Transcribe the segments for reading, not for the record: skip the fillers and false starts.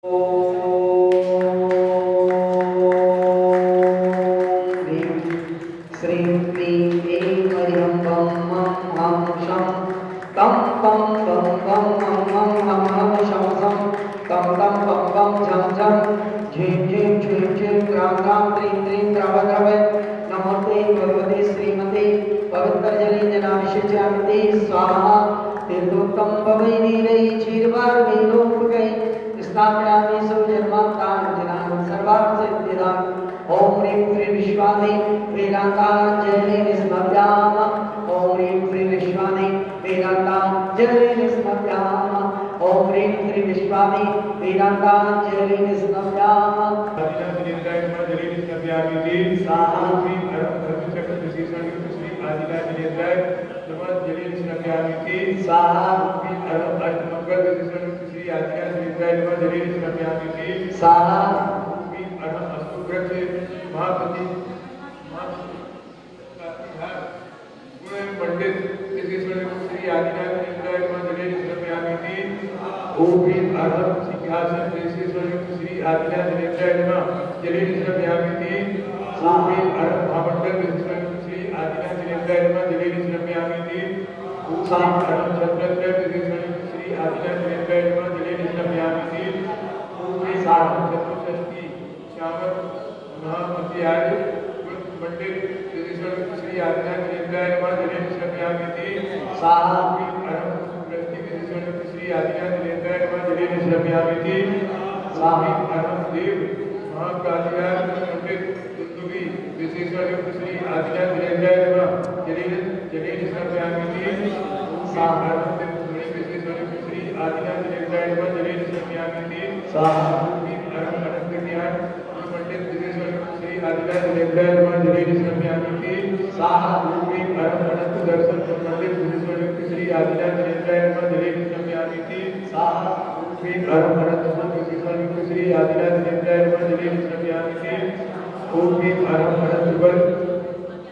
श्रीं क्लीं ऐं हरिं बं मं हं शं तं पं बं बं मं मं हं हं शं शं तं तं पं पं झं झं झीं झीं झीं झीं ग्रां ग्रां त्रीं त्रीं द्रव द्रव नमोते भगवते श्रीमते पवित्रजलेन स्वाहा तीर्थोक्तं भवै नीरै क्षीरवार्णैलोपकै स्थापयामि सुजन्मात्तार्जनां सर्वार्थसिद्धिदां ओम ह्रीं श्री विश्वानि वेदांतांजलि निस्मभ्याम ओम ह्रीं श्री विश्वानि वेदांतांजलि निस्मभ्याम ओम ह्रीं श्री विश्वानि वेदांतांजलि निस्मभ्याम पंडित श्री आदिनाथ सिंहासन श्री आदिनाथ जलेन श्रव्यामिति श्री आदिनाथ जलेन श्रव्यामिति श्री आदिनाथ जलेन श्रव्यामिति चतुष्ठी श्यामल महामध्याय पंडित श्री आदिनाथ जलेन श्रव्यामिति श्री आदिनाथ जलेन श्रव्यामिति देव महाकालिया पंडित कुंदुगी विशेषण श्री आदिनाथ जलेन श्रव्यामिति विशेषण श्री आदिनाथ जलेन श्रव्यामिति पंडित विशेषण श्री आदिनाथ जलेन श्रव्यामिति दर्शन पंडित विशेषण श्री आदिनाथ जलेन श्रव्यामिति श्री आदिनाथ जलेन श्रव्यामिति ओम अनंत बल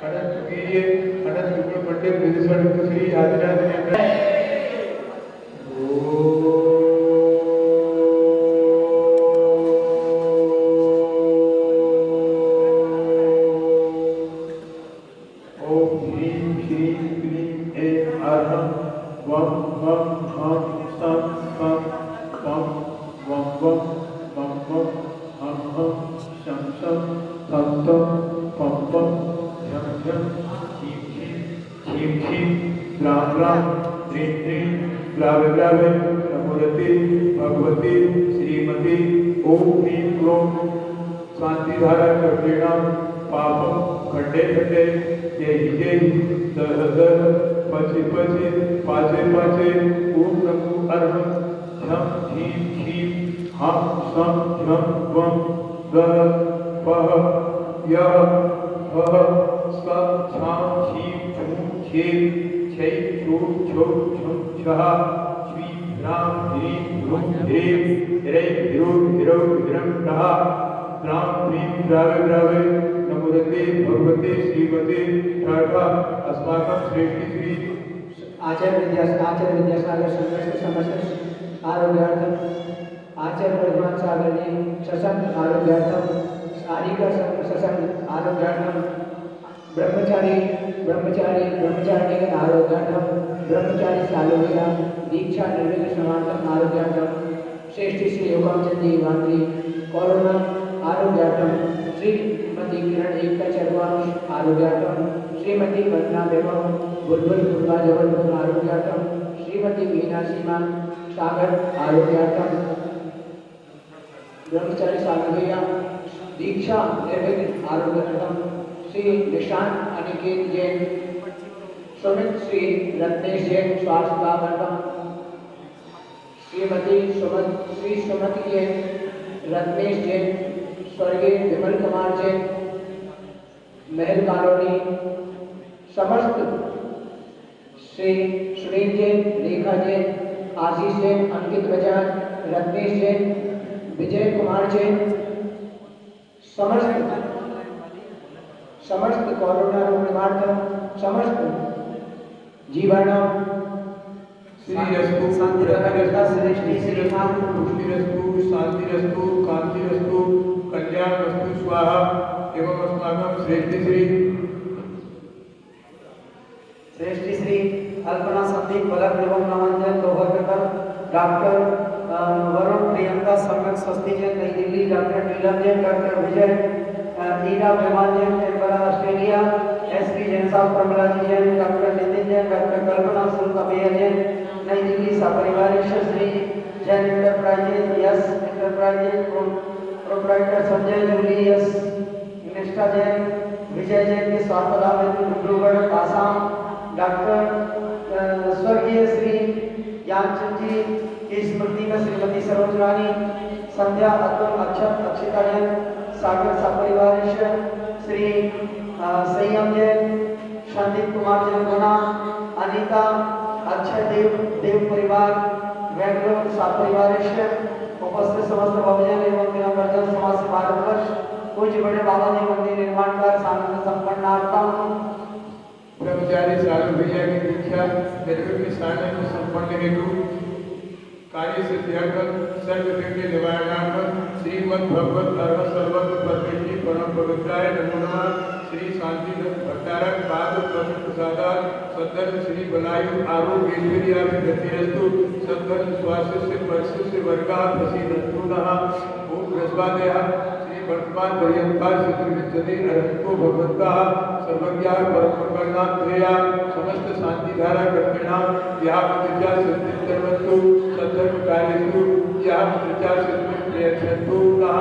अनंत वीर्य अनंत गुण पंडित विशेषण श्री आदिनाथ भगवती श्रीमती ओम ह्रीं क्रों शांतिधारा कर्णेण पापम खंडे खंडे जय दर दर पचे पचे पाचे पाचे ओम नमो अर्हं झं झीं झीं हम सं झं वं ग पह यह ह स छां छीं छूं छे छै छो छो छं छः राम ह्रीं ह्रूं ह्रीं ह्रैं ह्रूं ह्रौं ह्रं ह्रः राम ह्रीं द्रावे द्रावे नमोदते भगवते श्रीमते ठाठा अस्माकं श्रेष्ठी श्री आचार्य विद्यासागर समस्त आरोग्यार्थम आचार्य वर्धमान सागर ने सत्संग आरोग्यार्थम आदिकर सत्संग आरोग्यार्थम ब्रह्मचारी आरोग्यार्थम ब्रह्मचारी सालोहिया दीक्षा निर्विघ्न समार्थम आरोग्यार्थम श्रेष्ठी श्री योगाचंदी वांगी कोरोना आरोग्यार्थम श्रीमती किरण एकता चरवांश आरोग्यार्थम श्रीमती वंदना बेगम बुलबुल गुरबा जबलपुर आरोग्यार्थम श्रीमती मीना सीमा सागर आरोग्यार्थम ब्रह्मचारी सालोहिया दीक्षा निर्विघ्न आरोग्यार्थम श्री निशांत अनिकेत जैन सुमित श्री रत्नेश जैन स्वास्थ्य लाभार्थम श्रीमती श्री सुमति जैन रत्नेश जैन स्वर्गीय विमल कुमार जैन महल कॉलोनी समस्त श्री सुनील जैन रेखा जैन आशीष जैन अंकित बजाज रत्नेश जैन विजय कुमार जैन समस्त कोरोना रोग निवारण समस्त जीवाणु श्रीरस्तु शांतिरस्तु सृष्टि श्रीमान पुष्टिरस्तु शांतिरस्तु कांतिरस्तु कल्याणरस्तु स्वाहा एवं अस्माकं श्रेष्ठी श्री अल्पना संदीप बलक एवं नामांजन दोहरकर डॉक्टर वरुण प्रियंका सम्यक स्वस्ति जैन नई दिल्ली, डॉक्टर नीलम जैन, डॉक्टर विजय ईरा मेहमान Jain Canberra Australia, SP Jain साहब प्रमलाजी जैन, डॉक्टर नितिन जैन, डॉक्टर कल्पना सुल्तानिया जैन नई दिल्ली, सपरिवार Shri Jain enterprises yes enterprises proprietor Sanjay Julius निष्ठा जैन, विजय जैन के स्वास्थ्य लाभ हेतु डिब्रूगढ़ आसाम, डॉक्टर स्वर्गीय श्री ज्ञानचंद जी की स्मृति में श्रीमती सरोज रानी, संध्या अतुल अक्षत अक्षिता जैन, सागर सपरिवार श्री संयम जैन, संदीप कुमार जैन गुना, अनीता अक्षय देव परिवार बेंगलोर सपरिवार उपस्थित समस्त भवजन एवं निराकरण समाज से भारतवर्ष पूज्य बड़े बाबा जी मंदिर निर्माण कर सानंद संपन्नार्थम ब्रह्मचारी साधु भैया की दीक्षा निर्विघ्न साधन संपन्न हेतु कार्य से त्याग सर्व विघ्न निवारणार्थम श्रीमद् भगवत धर्म सर्वत्र परमेश्वरी परम पवित्राय नमो नमः। श्री शांति भट्टारक पाद प्रसन्न प्रसादात सद्धर्म श्री बलायु आरोग्य ऐश्वर्य गतिरस्तु सद्धर्म स्वास्थ्य से वर्ष से वर्गा प्रसीदन्तु नः। ओम बृहस्पतयः श्री वर्तमान पर्यंता चतुर्विंशति अरहतो भगवन्तः सर्वज्ञः परमकरुणात्रया समस्त शांति धारा कर्मिणा यः प्रतिजा सत्तिर्वन्तु सद्धर्म कार्येषु यः प्रतिजा सत्तिर्यच्छन्तु नः।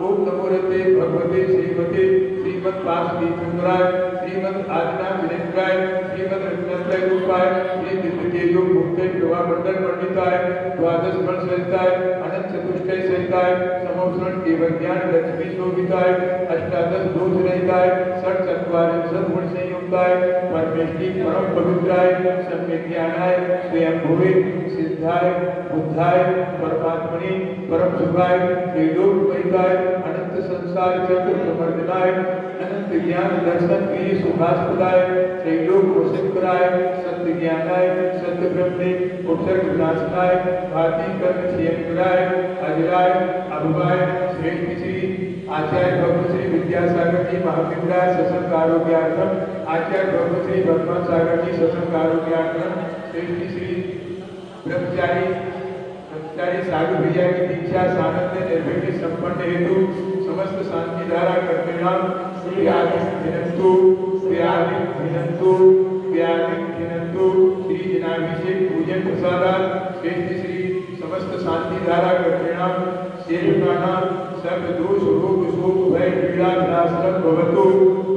ओम नमो रते भगवते श्रीमते श्रीमद् पार्वती चंद्राय श्रीमद् आदिनाथ विनेन्द्राय श्रीमद् रत्नात्रय रूपाय श्री दिव्यतेजो मुक्ते प्रभा मंडल पंडिताय द्वादश गण सहिताय अनंत चतुष्टय सहिताय समोषण केवल ज्ञान लक्ष्मी शोभिताय अष्टादश दोष रहिताय षट चत्वारिंशत् गुण संयुक्ताय परमेष्टि परम पवित्राय सम्यक ज्ञानाय स्वयं भुवे सिद्धाय बुद्धाय परमात्मने परम सुखाय त्रिलोक परिताय अनंत संसार चक्र प्रवर्तनाय अनंत ज्ञान दर्शन के सुभास्पदाय त्रैलोक वशंकराय सत्य ज्ञानाय सत्य ब्रह्मे उपसर्ग विनाशनाय भाति कर्म क्षयंकराय अजराय अभवाय श्रेष्ठ श्री आचार्य भगवत श्री विद्यासागर जी महाविद्यालय सत्संग आरोग्यार्थम आचार्य भगवत श्री वर्तमान सागर जी सत्संग आरोग्यार्थम श्रेष्ठ श्री ब्रह्मचारी साधु भैया की दीक्षा सानंद निर्विघ्न संपन्न हेतु समस्त शांति धारा कर्मिणाम श्री आदित्यनंतु श्री जनाभिषेक पूजन प्रसादात श्रेष्ठ श्री समस्त शांति धारा कर्मिणाम सेवकानां सर्व दोष रोग शोक भय पीड़ा विनाशनम भवतु।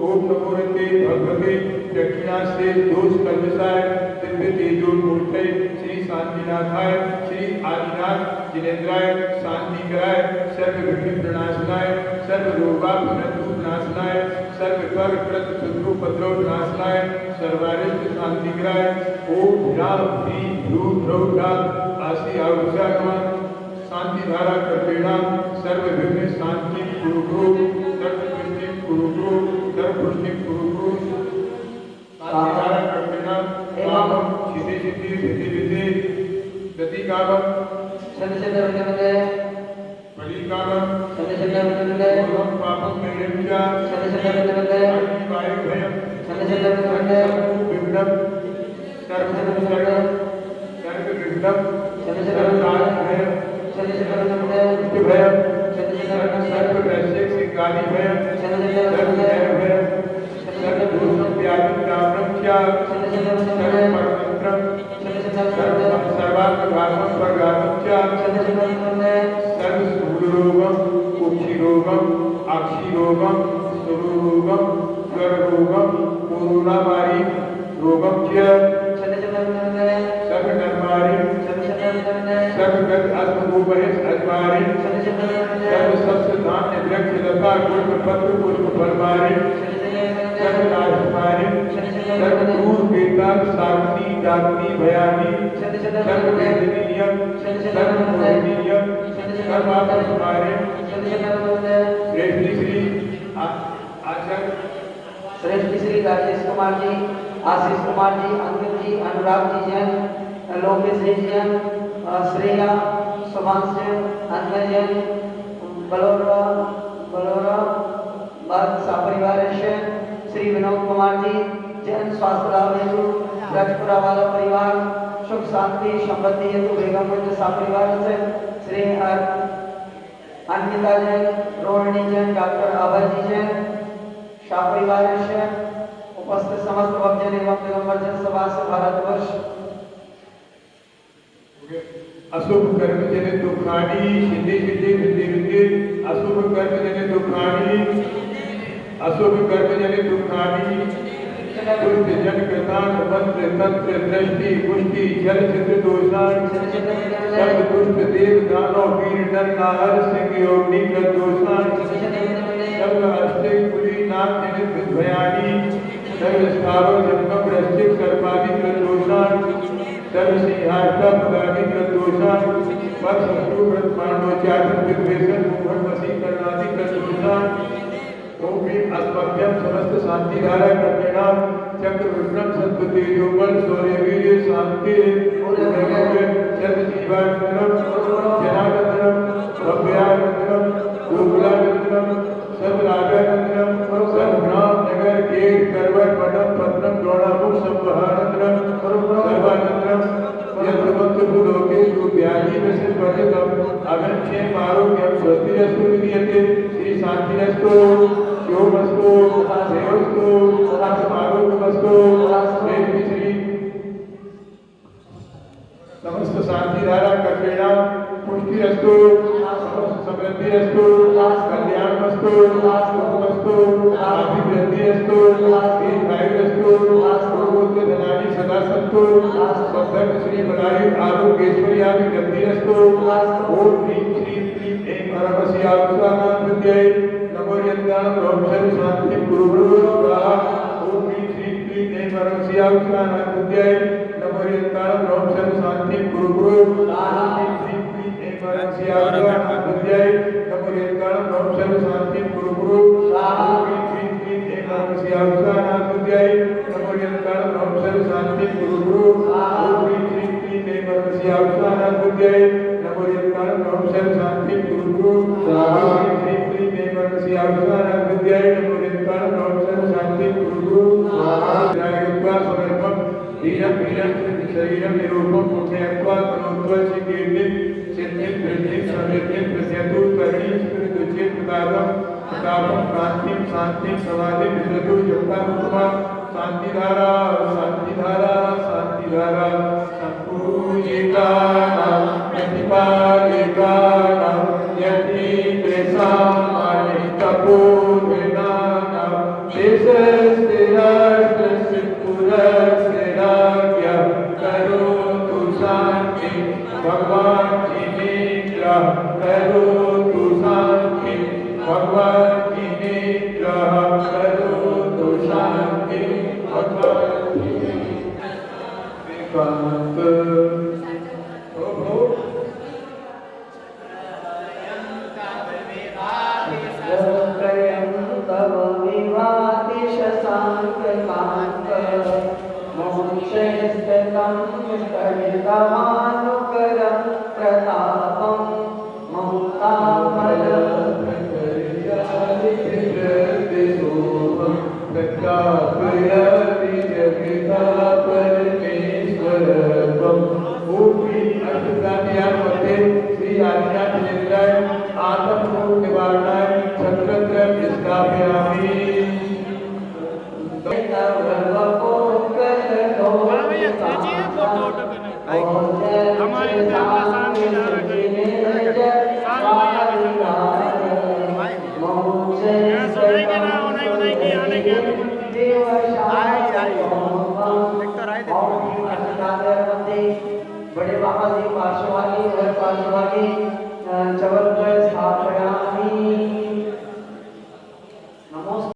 ओम नमो रते भगवते दक्षिणा से दोष कल्मषाय दिव्य तेजोमूर्ते श्री शांतिनाथाय श्री आदिनाथ जिनेन्द्राय शांतिकराय सर्व विघ्न प्रणाशनाय सर्व रोगापनतु विनाशनाय सर्व कर कृत शत्रुपद्रव विनाशनाय सर्वारिष्ट शांतिकराय ओम ह्रां ह्रीं ह्रूं ह्रौं आसी आउषागम शांति धारा कर्पेणा सर्व विघ्न शांति कुरु सर्व पुष्टि कुरु सर्व पुष्टि कुरु शांति धारा कर्पेणा एवं सिद्धि सिद्धि सिद्धि विद्धि गति कामम चंद्रशेखर वंदे बलि कामम चंद्रशेखर वंदे पूर्वम पापम नैरंचा चंद्रशेखर वंदे वायु भयम चंद्रशेखर वंदे विघ्नम सर्व विघ्नम चंद्रशेखर भयम चंद्रशेखर वंदे भयम चंद्रशेखर सर्व वैश्विक सिंगारी भयम चंद्रशेखर सर्व वंदे भयम सर्व दोषम व्याधि कामरक्षा चंद्रशेखर सर्व वंदे परमंत्रम चंद्रशेखर वंदे सर्वात्मभागम परगामक्षा चंद्रशेखर वंदे सर्व स्थूलरोगम कुक्षिरोगम अक्षिरोगम सुरोगम स्वररोगम कोरोनावारी रोगम च चंद्रशेखर वंदे सर्व नरवारी चंद्रशेखर वंदे सर्व गत अस्मभूपरिस अजवारी चंद्रशेखर वंदे सर्व सस्य धान्य वृक्ष लता पुष्प पत्र पुष्प फलवारी सर्व राजकुमारी सर्व दूर वेदांत साग्नि डाग्नि भयानि सर्व वेदनीयम सर्व मोहनीयम सर्व आपस्मारे श्रेष्ठ श्री आचार्य श्रेष्ठ श्री राजेश कुमार जी, आशीष कुमार जी, अंकित जी, अनुराग जी जैन, लोकेश जैन श्रेया सुभाष अन्वय जैन बलोरा परिवार श्री विनोद कुमार जी जैन स्वास्थ्य लाभ हेतु राजपुरा वाला परिवार सुख शांति समृद्धि हेतु बेगमगंज परिवार से श्री अन्विता जैन रोहिणी जैन डॉक्टर अभय जी जैन शाह परिवार से उपस्थित समस्त भक्तजन एवं दिगंबर जन सभा से भारतवर्ष अशुभ कर्म जनित दुखानी सिद्धि सिद्धि विद्धि विद्धि अशुभ कर्म जनित दुखानी अशुभ कर्म जनित दुखानी दुष्ट जन कृतान मंत्र तंत्र दृष्टि पुष्टि जल चित्र दोषान सर्व दुष्ट देव दानव वीर नर नाहर सिंह योनि ग्रह दोषान सर्व अस्तिक पुरी नाम जनित विद्भयानी सर्व स्थावर जन्म वृश्चिक सर्पादि ग्रह दोषान सर्व सिंहाष्टा पदादि ग्रह दोषान पर शत्रु व्रत मांडोचाटन विद्वेषण मोहन वशीकरणादि ग्रह दोषान ओम अस्मभ्यम समस्त शांति धारा कल्याण चक्र विक्रम सत्पति योगल सूर्य वीर शांति चंद्र जीवानंदम जनानंदम भव्यानंदम गोकुलानंदम सब राजानंदम सब ग्राम नगर केट करवट मठम पत्नम द्रोणामुख संवहानंदम सर्वानंदम यत्र भक्त भूलोके व्याधि वैसे वर्जितम अगणक्षेम आरोग्यम स्वस्तिरस्तु विद्यते श्री शांतिरस्तु शिवमस्तु देवस्तु आरोग्यमस्तु श्री समस्त शांति धारा कल्याण पुष्टिरस्तु समस्त समृद्धिरस्तु कल्याणमस्तु सुखमस्तु अभिवृद्धिरस्तु दीर्घायुरस्तु पूर्वोत्तर धनानि सदा सन्तु सद्धर्म श्री बलायु आरोग्येश्वरी अभिवृद्धिरस्तु ओम ह्रीं श्रीं क्लीं ऐं परमस्यात्मानां विद्यायै नमो यज्ञानं रोक्षं शान्तिं कुरु स्वाहा ओम ह्रीं श्रीं क्लीं ऐं परमस्यात्मानां विद्यायै नमो यज्ञानं रोक्षं शान्तिं कुरु स्वाहा ओम ह्रीं क्लीं ऐं परमस्यात्मानां विद्यायै नमो यज्ञानं रोक्षं शान्तिं कुरु स्वाहा ओम ह्रीं क्लीं ऐं परमस्यात्मानां विद्यायै नमो यज्ञानं रोक्षं शान्तिं कुरु स्वाहा ओम ह्रीं क्लीं ऐं परमस्यात्मानां विद्यायै नमो यज्ञानं रोक्षं शान्तिं कुरु स्वाहा ओम ह्रीं क्लीं ऐं परमस्यात्मानां विद्यायै नमो यज्ञानं रोक्षं शान्तिं कुरु स्वाहा ध्यायत्वा समर्पण धीरं शरीरं निरूपं पुण्यत्वा तनोत्वा कीर्तिं सिद्धिं वृद्धिं समृद्धिं प्रस्यतु करणीं स्फुरतुचित प्रतापं कान्तिं शान्तिं समाधिं विसृतु जपतामुपमा शान्तिधारा शान्तिधारा शान्तिधारा सम्पूजितानां प्रतिपादिकानां यतीन्द्रसामानि तपोधनानां देशस्य राष्ट्रस्य पुरस्य राज्ञः करोतु शान्तिं भगवान् जिनेन्द्रः करोतु शान्तिं भगवान् जिनेन्द्रः करोतु शान्तिं भगवान् जिनेन्द्रः मानुकरं प्रतापं प्रतापयति जगतापरमेश्वरत्वं भूमि अष्टदाध्यात्मते श्री आदिनाथ निन्द्राय आत्मभूत निवारणाय छत्रत्रयं स्थापयामि हमारे शांति बड़े बाबा जी पार्श्ववादी